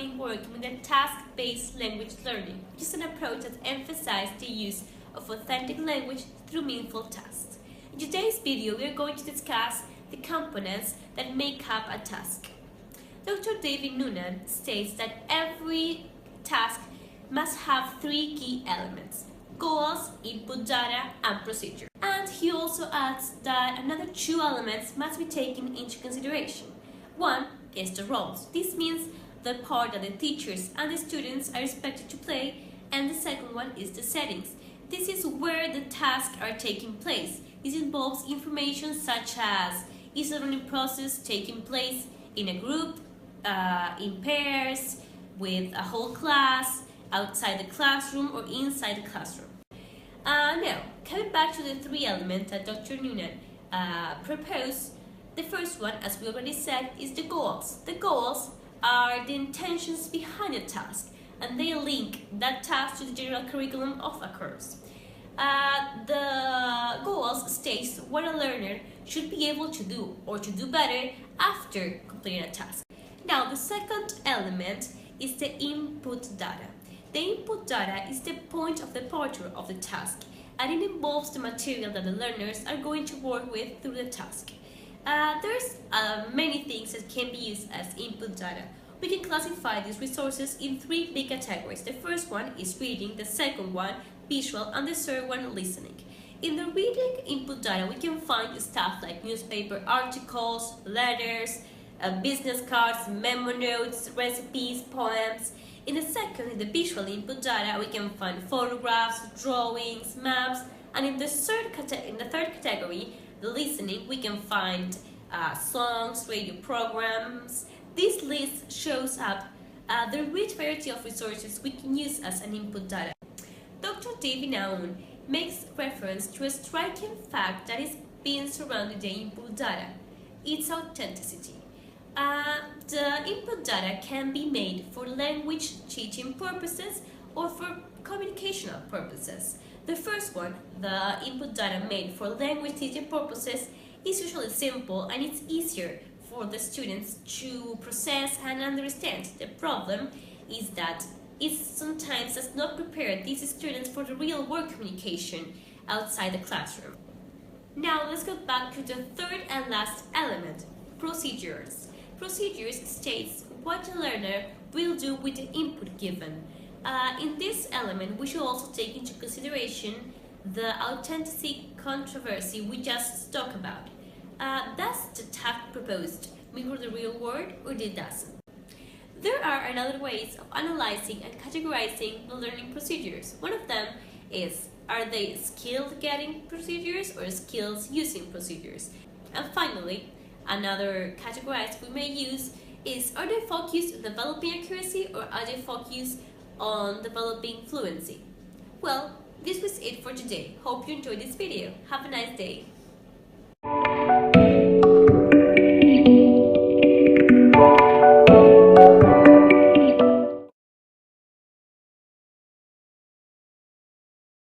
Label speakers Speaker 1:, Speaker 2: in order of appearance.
Speaker 1: been working with a task-based language learning, which is an approach that emphasizes the use of authentic language through meaningful tasks. In today's video, we are going to discuss the components that make up a task. Dr. David Nunan states that every task must have three key elements: goals, input data, and procedure. And he also adds that another two elements must be taken into consideration. One is the roles. This means the part that the teachers and the students are expected to play, and the second one is the settings. This is where the tasks are taking place. This involves information such as, is the learning process taking place in a group, in pairs, with a whole class, outside the classroom, or inside the classroom. Now, coming back to the three elements that Dr. Nunan proposed, the first one, as we already said, is the goals. The goals are the intentions behind a task, and they link that task to the general curriculum of a course. The goals states what a learner should be able to do or to do better after completing a task. Now, the second element is the input data. The input data is the point of departure of the task, and it involves the material that the learners are going to work with through the task. There's many things that can be used as input data. We can classify these resources in three big categories. The first one is reading, the second one visual, and the third one listening. In the reading input data, we can find stuff like newspaper articles, letters, business cards, memo notes, recipes, poems. In the visual input data, we can find photographs, drawings, maps, and in the third category, the listening, we can find songs, radio programs. This list shows up the rich variety of resources we can use as an input data. Dr. David Nunan makes reference to a striking fact that is being surrounding the input data: its authenticity. The input data can be made for language teaching purposes or for communicational purposes. The first one, the input data made for language teaching purposes, is usually simple and it's easier for the students to process and understand. The problem is that it sometimes does not prepare these students for the real world communication outside the classroom. Now let's go back to the third and last element: procedures. Procedures states what the learner will do with the input given. In this element, we should also take into consideration the authenticity controversy we just talked about. Does the task proposed mirror the real world, or it doesn't? There are another ways of analyzing and categorizing the learning procedures. One of them is, are they skills-getting procedures or skills-using procedures? And finally, another category we may use is, are they focused on developing accuracy or are they focused on developing fluency? Well, this was it for today. Hope you enjoyed this video. Have a nice day.